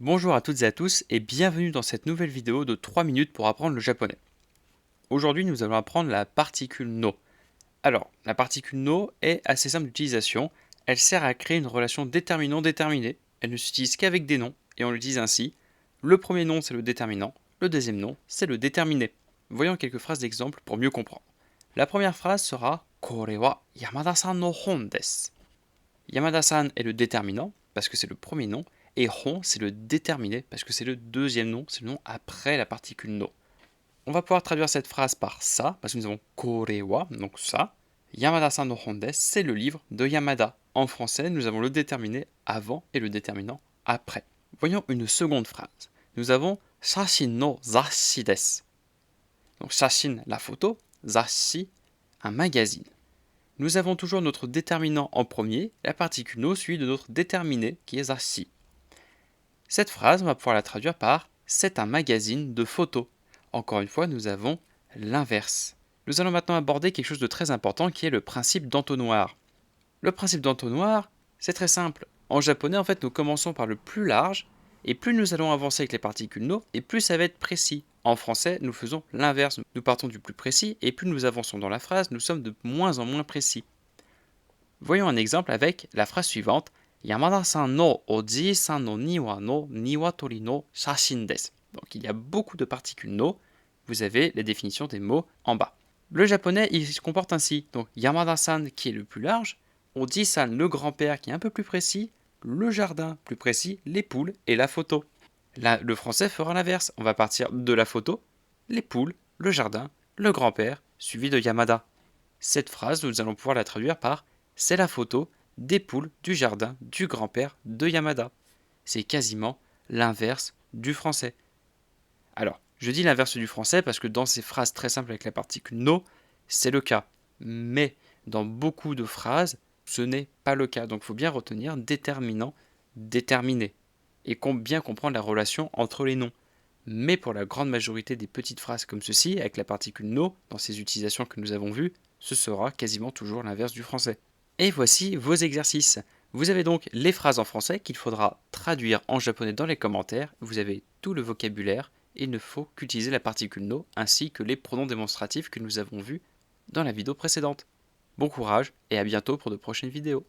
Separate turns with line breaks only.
Bonjour à toutes et à tous et bienvenue dans cette nouvelle vidéo de 3 minutes pour apprendre le japonais. Aujourd'hui nous allons apprendre la particule no. Alors, la particule no est assez simple d'utilisation, elle sert à créer une relation déterminant-déterminée, elle ne s'utilise qu'avec des noms et on l'utilise ainsi. Le premier nom c'est le déterminant, le deuxième nom c'est le déterminé. Voyons quelques phrases d'exemple pour mieux comprendre. La première phrase sera Kore wa Yamada-san no hon desu. Yamada-san est le déterminant, parce que c'est le premier nom, et hon, c'est le déterminé, parce que c'est le deuxième nom, c'est le nom après la particule no. On va pouvoir traduire cette phrase par ça, parce que nous avons korewa, donc ça. Yamada-san no hon desu, c'est le livre de Yamada. En français, nous avons le déterminé avant et le déterminant après. Voyons une seconde phrase. Nous avons shashin no zasshi desu. Donc shashin, la photo, zasshi, un magazine. Nous avons toujours notre déterminant en premier, la particule no suivie de notre déterminé qui est zasshi. Cette phrase, on va pouvoir la traduire par c'est un magazine de photos. Encore une fois, nous avons l'inverse. Nous allons maintenant aborder quelque chose de très important qui est le principe d'entonnoir. Le principe d'entonnoir, c'est très simple. En japonais, en fait, nous commençons par le plus large et plus nous allons avancer avec les particules no et plus ça va être précis. En français, nous faisons l'inverse. Nous partons du plus précis et plus nous avançons dans la phrase, nous sommes de moins en moins précis. Voyons un exemple avec la phrase suivante. Yamada-san no oji-san no niwa no niwatori no shashin desu. Donc il y a beaucoup de particules no. Vous avez les définitions des mots en bas. Le japonais, il se comporte ainsi. Donc Yamada-san qui est le plus large, oji-san le grand-père qui est un peu plus précis, le jardin plus précis, les poules et la photo. Là, le français fera l'inverse. On va partir de la photo, les poules, le jardin, le grand-père, suivi de Yamada. Cette phrase, nous allons pouvoir la traduire par c'est la photo des poules du jardin du grand-père de Yamada. C'est quasiment l'inverse du français. Alors, je dis l'inverse du français parce que dans ces phrases très simples avec la particule no, c'est le cas. Mais dans beaucoup de phrases, ce n'est pas le cas. Donc il faut bien retenir déterminant, déterminé. Et bien comprendre la relation entre les noms. Mais pour la grande majorité des petites phrases comme ceci, avec la particule no, dans ces utilisations que nous avons vues, ce sera quasiment toujours l'inverse du français. Et voici vos exercices. Vous avez donc les phrases en français qu'il faudra traduire en japonais dans les commentaires. Vous avez tout le vocabulaire. Il ne faut qu'utiliser la particule no ainsi que les pronoms démonstratifs que nous avons vus dans la vidéo précédente. Bon courage et à bientôt pour de prochaines vidéos.